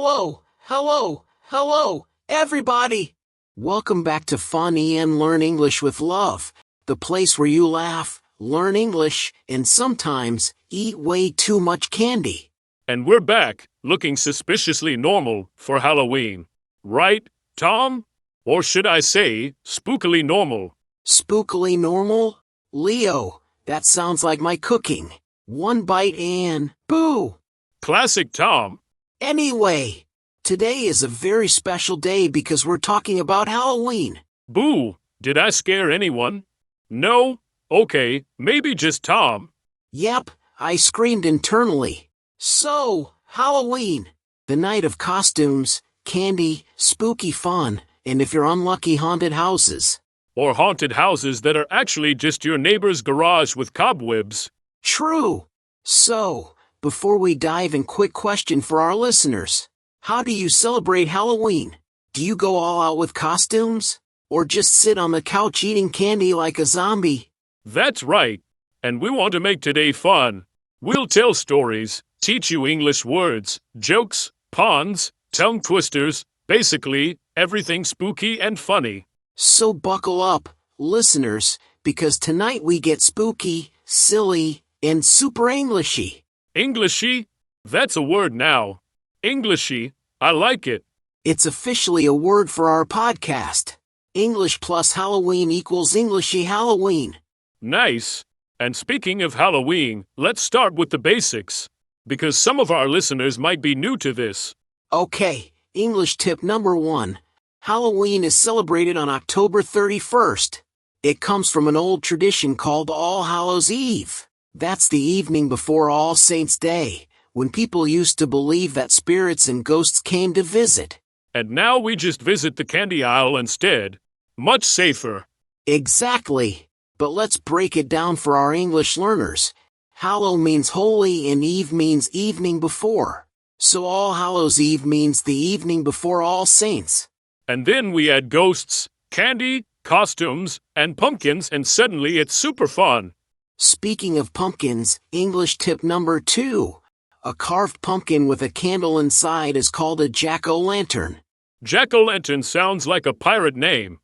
Hello, everybody! Welcome back to Fun and Learn English with Love, the place where you laugh, learn English, and sometimes eat way too much candy. And we're back, looking suspiciously normal for Halloween. Right, Tom? Or should I say, spookily normal? Spookily normal? Leo, that sounds like my cooking. One bite and boo! Classic Tom. Anyway, today is a very special day because we're talking about Halloween. Boo! Did I scare anyone? No? Okay, maybe just Tom. Yep, I screamed internally. So, Halloween. The night of costumes, candy, spooky fun, and if you're unlucky, haunted houses. Or haunted houses that are actually just your neighbor's garage with cobwebs. True. So, before we dive in, quick question for our listeners. How do you celebrate Halloween? Do you go all out with costumes? Or just sit on the couch eating candy like a zombie? That's right. And we want to make today fun. We'll tell stories, teach you English words, jokes, puns, tongue twisters, basically, everything spooky and funny. So buckle up, listeners, because tonight we get spooky, silly, and super Englishy. Englishy? That's a word now. Englishy, I like it. It's officially a word for our podcast. English plus Halloween equals Englishy Halloween. Nice. And speaking of Halloween, let's start with the basics. Because some of our listeners might be new to this. Okay, English tip number 1. Halloween is celebrated on October 31st. It comes from an old tradition called All Hallows Eve. That's the evening before All Saints' Day, when people used to believe that spirits and ghosts came to visit. And now we just visit the candy aisle instead. Much safer. Exactly. But let's break it down for our English learners. Hallow means holy and Eve means evening before. So All Hallows Eve means the evening before All Saints. And then we add ghosts, candy, costumes, and pumpkins, and suddenly it's super fun. Speaking of pumpkins, English tip number 2. A carved pumpkin with a candle inside is called a jack-o'-lantern. Jack-o'-lantern sounds like a pirate name.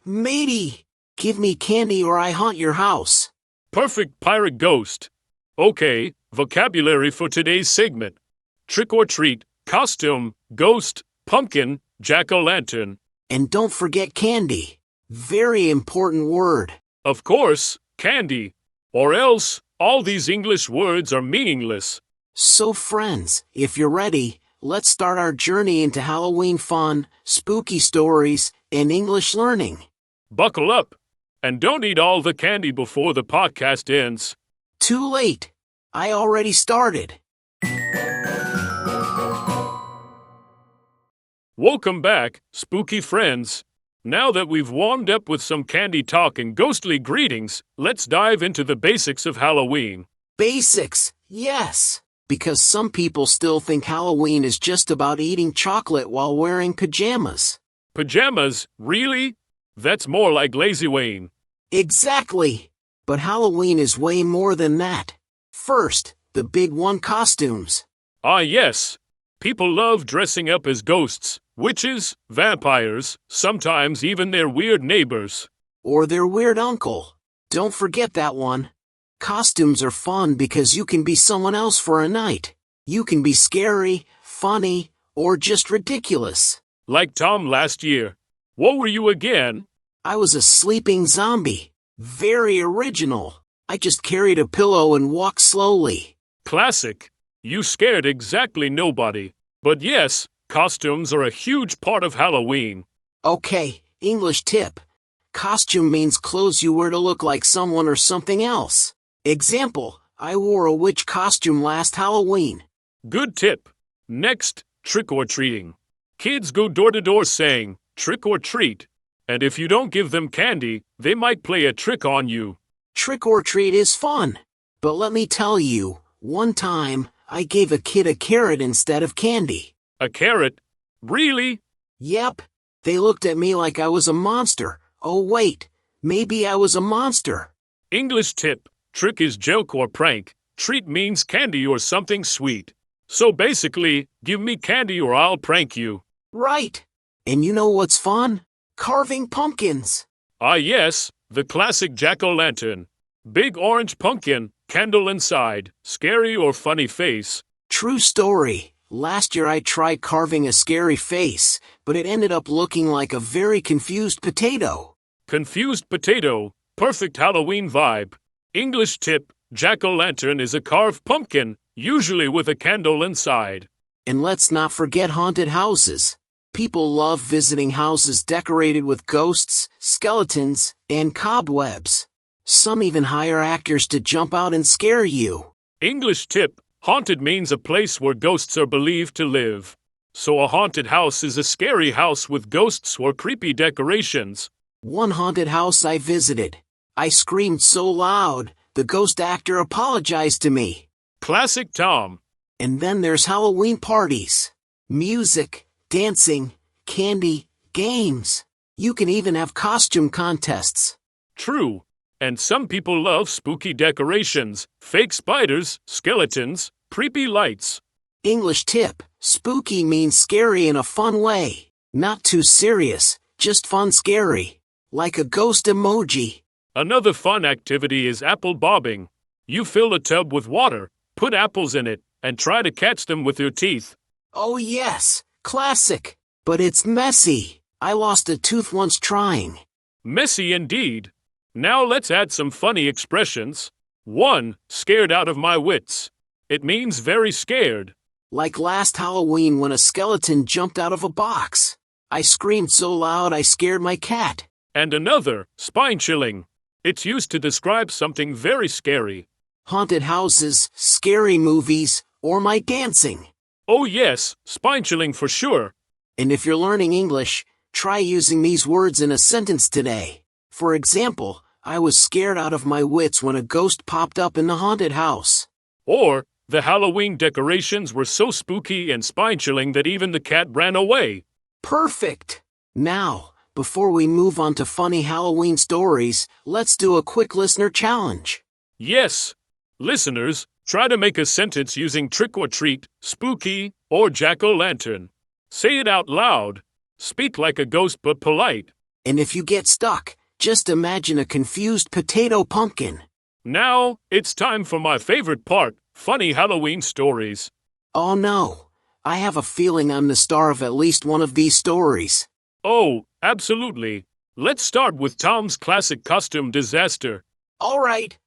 Matey, give me candy or I haunt your house. Perfect pirate ghost. Okay, vocabulary for today's segment. Trick or treat, costume, ghost, pumpkin, jack-o'-lantern. And don't forget candy. Very important word. Of course, candy. Or else, all these English words are meaningless. So friends, if you're ready, let's start our journey into Halloween fun, spooky stories, and English learning. Buckle up. And don't eat all the candy before the podcast ends. Too late. I already started. Welcome back, spooky friends. Now that we've warmed up with some candy talk and ghostly greetings, let's dive into the basics of Halloween. Basics, yes. Because some people still think Halloween is just about eating chocolate while wearing pajamas. Pajamas? Really? That's more like Lazy Wayne. Exactly. But Halloween is way more than that. First, the big one, costumes. Ah yes. People love dressing up as ghosts, witches, vampires, sometimes even their weird neighbors. Or their weird uncle. Don't forget that one. Costumes are fun because you can be someone else for a night. You can be scary, funny, or just ridiculous. Like Tom last year. What were you again? I was a sleeping zombie. Very original. I just carried a pillow and walked slowly. Classic. You scared exactly nobody. But yes, costumes are a huge part of Halloween. Okay, English tip. Costume means clothes you wear to look like someone or something else. Example, I wore a witch costume last Halloween. Good tip. Next, trick or treating. Kids go door to door saying, trick or treat. And if you don't give them candy, they might play a trick on you. Trick or treat is fun. But let me tell you, one time, I gave a kid a carrot instead of candy. A carrot? Really? Yep. They looked at me like I was a monster. Oh wait, maybe I was a monster. English tip. Trick is joke or prank. Treat means candy or something sweet. So basically, give me candy or I'll prank you. Right. And you know what's fun? Carving pumpkins. Ah yes, the classic jack-o'-lantern. Big orange pumpkin, candle inside, scary or funny face. True story. Last year I tried carving a scary face, but it ended up looking like a very confused potato. Confused potato, perfect Halloween vibe. English tip, jack-o'-lantern is a carved pumpkin, usually with a candle inside. And let's not forget haunted houses. People love visiting houses decorated with ghosts, skeletons, and cobwebs. Some even hire actors to jump out and scare you. English tip, haunted means a place where ghosts are believed to live. So a haunted house is a scary house with ghosts or creepy decorations. One haunted house I visited. I screamed so loud, the ghost actor apologized to me. Classic Tom. And then there's Halloween parties. Music, dancing, candy, games. You can even have costume contests. True. And some people love spooky decorations, fake spiders, skeletons, creepy lights. English tip, spooky means scary in a fun way. Not too serious, just fun scary. Like a ghost emoji. Another fun activity is apple bobbing. You fill a tub with water, put apples in it, and try to catch them with your teeth. Oh yes, classic. But it's messy. I lost a tooth once trying. Messy indeed. Now let's add some funny expressions. 1. Scared out of my wits. It means very scared. Like last Halloween when a skeleton jumped out of a box. I screamed so loud I scared my cat. And another, spine-chilling. It's used to describe something very scary. Haunted houses, scary movies, or my dancing. Oh yes, spine-chilling for sure. And if you're learning English, try using these words in a sentence today. For example, I was scared out of my wits when a ghost popped up in the haunted house. Or, the Halloween decorations were so spooky and spine-chilling that even the cat ran away. Perfect! Now, before we move on to funny Halloween stories, let's do a quick listener challenge. Yes. Listeners, try to make a sentence using trick or treat, spooky, or jack-o'-lantern. Say it out loud. Speak like a ghost but polite. And if you get stuck, just imagine a confused potato pumpkin. Now, it's time for my favorite part, funny Halloween stories. Oh no, I have a feeling I'm the star of at least one of these stories. Oh, absolutely. Let's start with Tom's classic costume disaster. Alright.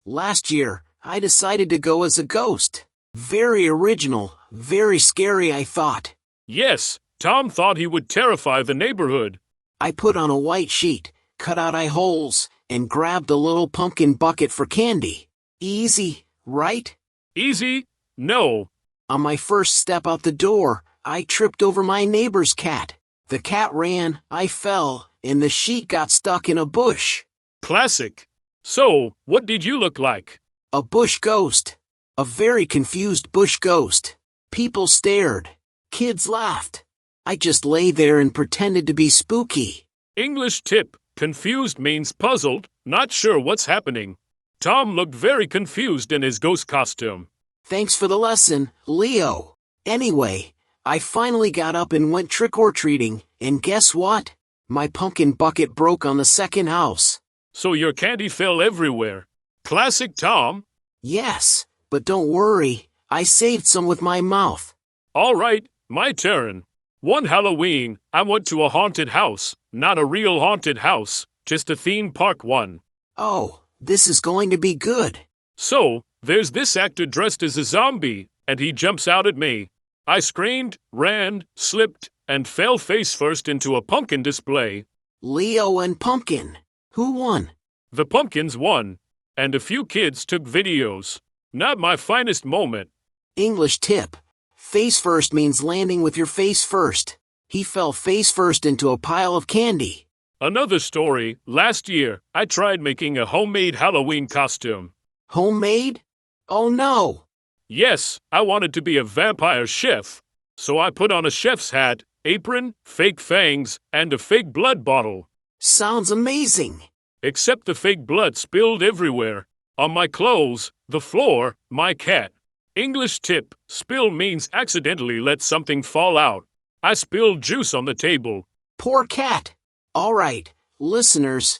Last year, I decided to go as a ghost. Very original, very scary I thought. Yes, Tom thought he would terrify the neighborhood. I put on a white sheet, cut out eye holes, and grabbed a little pumpkin bucket for candy. Easy, right? Easy? No. On my first step out the door, I tripped over my neighbor's cat. The cat ran, I fell, and the sheet got stuck in a bush. Classic. So, what did you look like? A bush ghost. A very confused bush ghost. People stared. Kids laughed. I just lay there and pretended to be spooky. English tip, confused means puzzled, not sure what's happening. Tom looked very confused in his ghost costume. Thanks for the lesson, Leo. Anyway, I finally got up and went trick-or-treating, and guess what? My pumpkin bucket broke on the second house. So your candy fell everywhere. Classic Tom. Yes, but don't worry, I saved some with my mouth. All right, my turn. One Halloween, I went to a haunted house. Not a real haunted house, just a theme park one. Oh, this is going to be good. So, there's this actor dressed as a zombie, and he jumps out at me. I screamed, ran, slipped, and fell face first into a pumpkin display. Leo and Pumpkin. Who won? The pumpkins won, and a few kids took videos. Not my finest moment. English tip. Face first means landing with your face first. He fell face first into a pile of candy. Another story, last year, I tried making a homemade Halloween costume. Homemade? Oh no! Yes, I wanted to be a vampire chef. So I put on a chef's hat, apron, fake fangs, and a fake blood bottle. Sounds amazing. Except the fake blood spilled everywhere. On my clothes, the floor, my cat. English tip, spill means accidentally let something fall out. I spilled juice on the table. Poor cat. All right, listeners,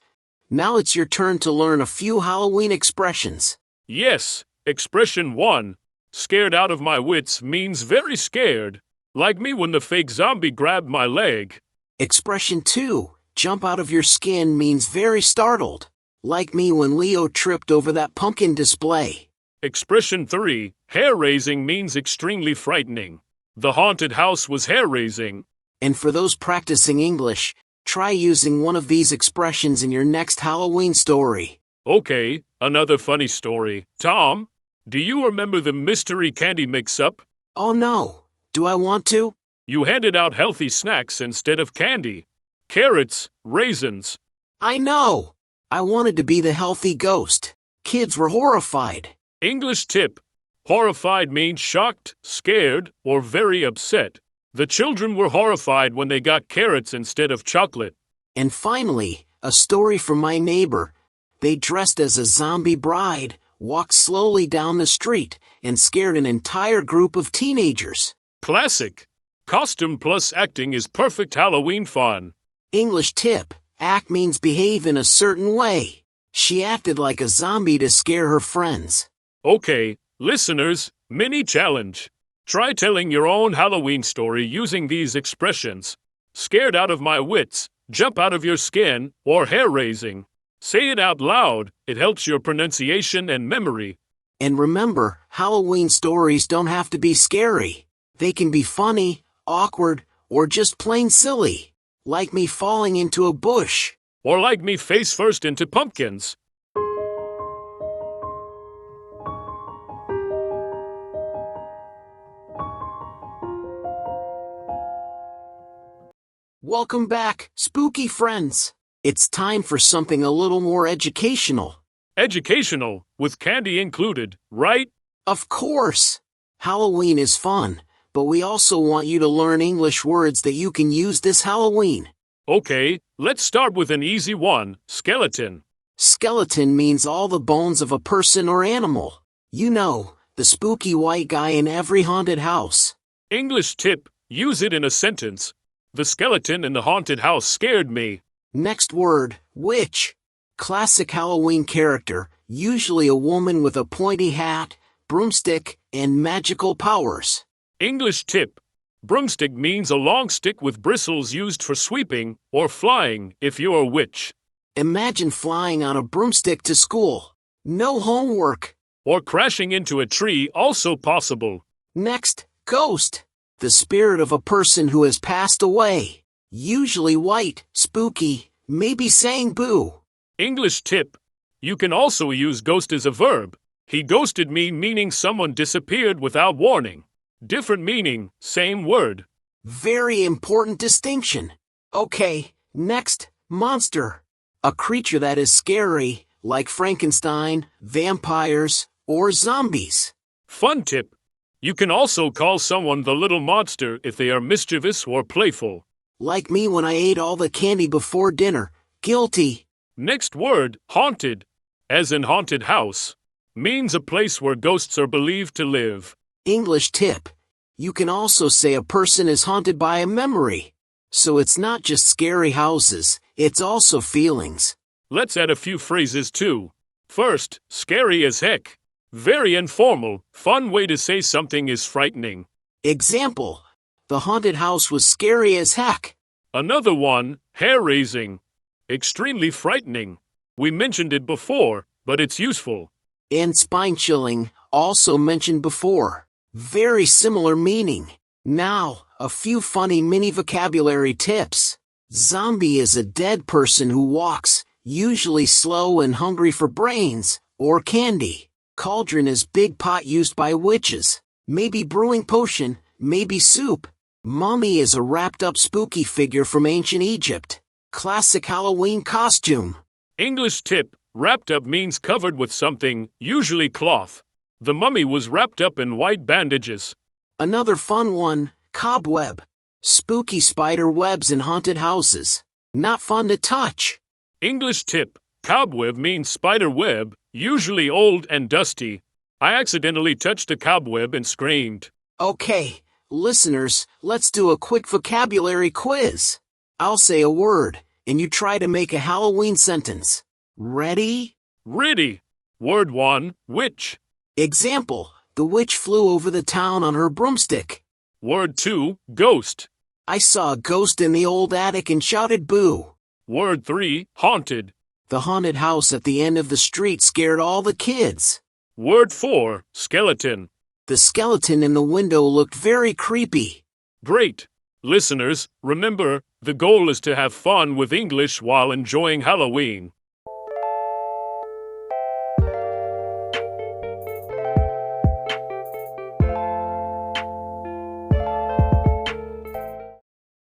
now it's your turn to learn a few Halloween expressions. Yes, expression 1. Scared out of my wits means very scared. Like me when the fake zombie grabbed my leg. Expression 2. Jump out of your skin means very startled. Like me when Leo tripped over that pumpkin display. Expression 3. Hair-raising means extremely frightening. The haunted house was hair-raising. And for those practicing English, try using one of these expressions in your next Halloween story. Okay, another funny story. Tom, do you remember the mystery candy mix-up? Oh no, do I want to? You handed out healthy snacks instead of candy. Carrots, raisins. I know. I wanted to be the healthy ghost. Kids were horrified. English tip. Horrified means shocked, scared, or very upset. The children were horrified when they got carrots instead of chocolate. And finally, a story from my neighbor. They dressed as a zombie bride, walked slowly down the street, and scared an entire group of teenagers. Classic. Costume plus acting is perfect Halloween fun. English tip. Act means behave in a certain way. She acted like a zombie to scare her friends. Okay, listeners, mini challenge. Try telling your own Halloween story using these expressions. Scared out of my wits, jump out of your skin, or hair-raising. Say it out loud, it helps your pronunciation and memory. And remember, Halloween stories don't have to be scary. They can be funny, awkward, or just plain silly. Like me falling into a bush. Or like me face first into pumpkins. Welcome back, spooky friends. It's time for something a little more educational. Educational, with candy included, right? Of course. Halloween is fun, but we also want you to learn English words that you can use this Halloween. Okay, let's start with an easy one, skeleton. Skeleton means all the bones of a person or animal. You know, the spooky white guy in every haunted house. English tip, use it in a sentence. The skeleton in the haunted house scared me. Next word, witch. Classic Halloween character, usually a woman with a pointy hat, broomstick, and magical powers. English tip. Broomstick means a long stick with bristles used for sweeping or flying if you're a witch. Imagine flying on a broomstick to school. No homework. Or crashing into a tree, also possible. Next, ghost. The spirit of a person who has passed away. Usually white, spooky, maybe saying boo. English tip. You can also use ghost as a verb. He ghosted me, meaning someone disappeared without warning. Different meaning, same word. Very important distinction. Okay, next, monster. A creature that is scary, like Frankenstein, vampires, or zombies. Fun tip. You can also call someone the little monster if they are mischievous or playful. Like me when I ate all the candy before dinner. Guilty. Next word, haunted, as in haunted house, means a place where ghosts are believed to live. English tip. You can also say a person is haunted by a memory. So it's not just scary houses, it's also feelings. Let's add a few phrases too. First, scary as heck. Very informal, fun way to say something is frightening. Example. The haunted house was scary as heck. Another one, hair-raising. Extremely frightening. We mentioned it before, but it's useful. And spine-chilling, also mentioned before. Very similar meaning. Now, a few funny mini vocabulary tips. Zombie is a dead person who walks, usually slow and hungry for brains, or candy. Cauldron is big pot used by witches. Maybe brewing potion, maybe soup. Mummy is a wrapped-up spooky figure from ancient Egypt. Classic Halloween costume. English tip, wrapped up means covered with something, usually cloth. The mummy was wrapped up in white bandages. Another fun one, cobweb. Spooky spider webs in haunted houses. Not fun to touch. English tip, cobweb means spider web, usually old and dusty. I accidentally touched a cobweb and screamed. Okay, listeners, let's do a quick vocabulary quiz. I'll say a word, and you try to make a Halloween sentence. Ready? Ready. Word 1, witch. Example, the witch flew over the town on her broomstick. Word 2, ghost. I saw a ghost in the old attic and shouted boo. Word 3, haunted. The haunted house at the end of the street scared all the kids. Word 4, skeleton. The skeleton in the window looked very creepy. Great. Listeners, remember, the goal is to have fun with English while enjoying Halloween.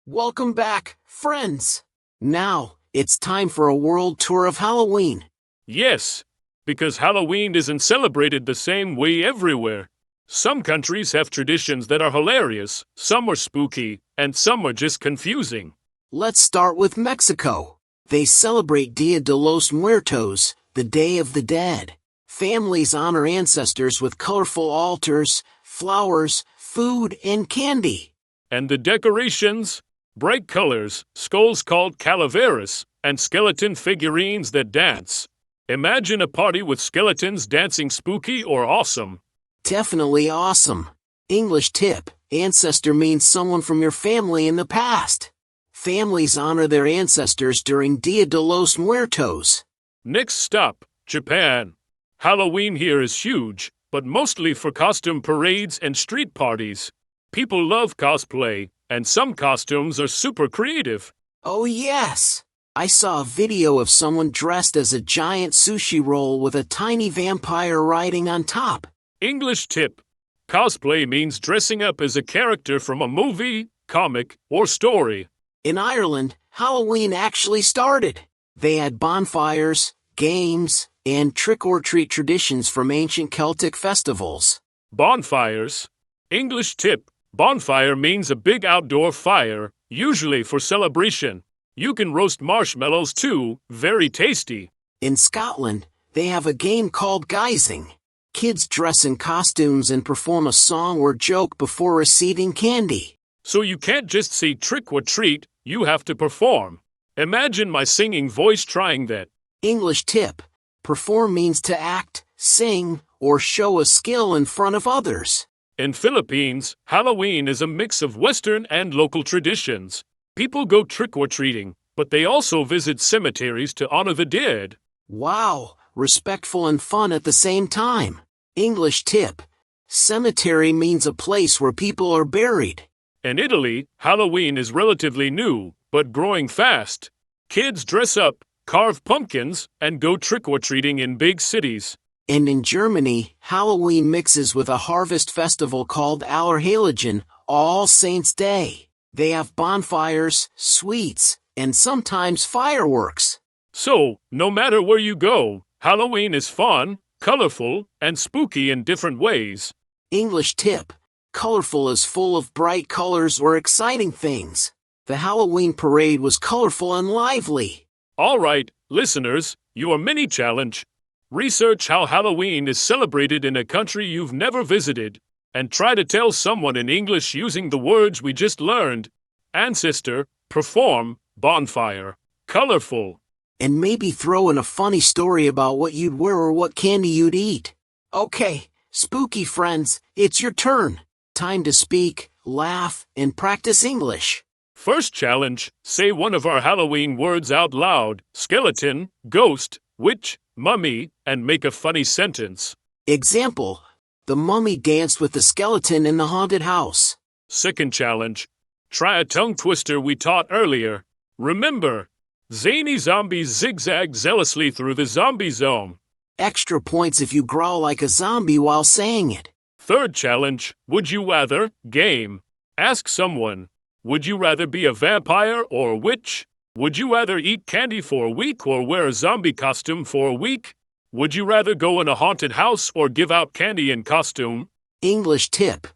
Welcome back, friends. Now, it's time for a world tour of Halloween. Yes, because Halloween isn't celebrated the same way everywhere. Some countries have traditions that are hilarious, some are spooky, and some are just confusing. Let's start with Mexico. They celebrate Dia de los Muertos, the Day of the Dead. Families honor ancestors with colorful altars, flowers, food, and candy. And the decorations? Bright colors, skulls called calaveras, and skeleton figurines that dance. Imagine a party with skeletons dancing spooky or awesome. Definitely awesome. English tip: ancestor means someone from your family in the past. Families honor their ancestors during Dia de los Muertos. Next stop, Japan. Halloween here is huge, but mostly for costume parades and street parties. People love cosplay, and some costumes are super creative. Oh yes! I saw a video of someone dressed as a giant sushi roll with a tiny vampire riding on top. English tip: cosplay means dressing up as a character from a movie, comic, or story. In Ireland, Halloween actually started. They had bonfires, games, and trick-or-treat traditions from ancient Celtic festivals. Bonfires. English tip: bonfire means a big outdoor fire, usually for celebration. You can roast marshmallows too, very tasty. In Scotland, they have a game called guising. Kids dress in costumes and perform a song or joke before receiving candy. So you can't just say trick or treat, you have to perform. Imagine my singing voice trying that. English tip: perform means to act, sing, or show a skill in front of others. In Philippines, Halloween is a mix of Western and local traditions. People go trick-or-treating, but they also visit cemeteries to honor the dead. Wow, respectful and fun at the same time. English tip: cemetery means a place where people are buried. In Italy, Halloween is relatively new, but growing fast. Kids dress up, carve pumpkins, and go trick-or-treating in big cities. And in Germany, Halloween mixes with a harvest festival called Allerheiligen, All Saints' Day. They have bonfires, sweets, and sometimes fireworks. So, no matter where you go, Halloween is fun, colorful, and spooky in different ways. English tip: colorful is full of bright colors or exciting things. The Halloween parade was colorful and lively. All right, listeners, your mini challenge. Research how Halloween is celebrated in a country you've never visited, and try to tell someone in English using the words we just learned. Ancestor, perform, bonfire, colorful. And maybe throw in a funny story about what you'd wear or what candy you'd eat. Okay, spooky friends, it's your turn. Time to speak, laugh, and practice English. First challenge, say one of our Halloween words out loud: skeleton, ghost, witch, mummy, and make a funny sentence. Example: the mummy danced with the skeleton in the haunted house. Second challenge, try a tongue twister we taught earlier. Remember, zany zombies zigzag zealously through the zombie zone. Extra points if you growl like a zombie while saying it. Third challenge, would you rather, game. Ask someone, would you rather be a vampire or a witch? Would you rather eat candy for a week or wear a zombie costume for a week? Would you rather go in a haunted house or give out candy in costume? English tip: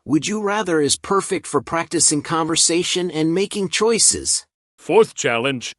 would you rather is perfect for practicing conversation and making choices. Fourth challenge,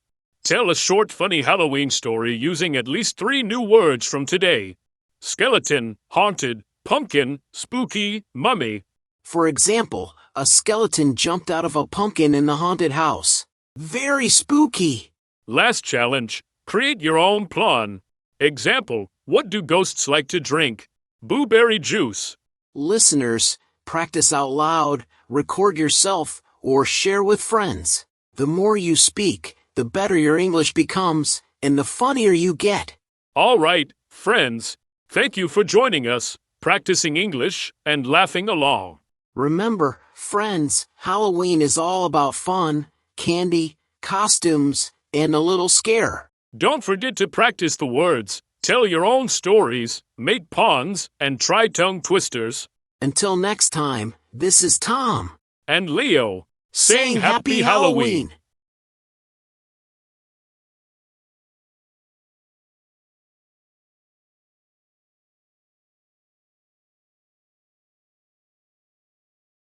tell a short funny Halloween story using at least 3 new words from today. skeleton, haunted, pumpkin, spooky, mummy. For example, a skeleton jumped out of a pumpkin in the haunted house. Very spooky. Last challenge, create your own plan. Example, what do ghosts like to drink? Blueberry juice. Listeners, practice out loud, record yourself, or share with friends. The more you speak, the better your English becomes, and the funnier you get. All right, friends, thank you for joining us, practicing English and laughing along. Remember, friends, Halloween is all about fun, candy, costumes, and a little scare. Don't forget to practice the words, tell your own stories, make puns, and try tongue twisters. Until next time, this is Tom. And Leo, saying Happy Halloween.